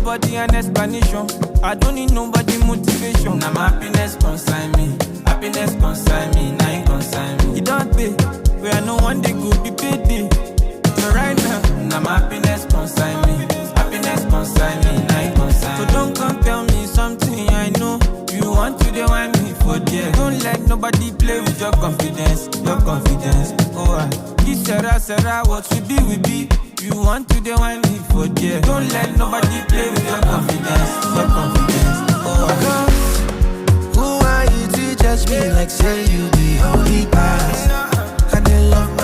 nobody an explanation. I don't need nobody motivation. Now my happiness consign me. Happiness consign me. Now you consign me. You don't pay. Where I know one day could be payday. But right now, now my happiness consign me. Happiness consign me. Now you consign so me. don't come tell me something I know. You want to dey want me for there. Don't let nobody play with your confidence. Your confidence. Oh, this Sarah, what we be, we be. You want to dey want me for there. Don't let nobody play with your confidence. Your confidence. Oh, who are you to judge me like say you be holy past?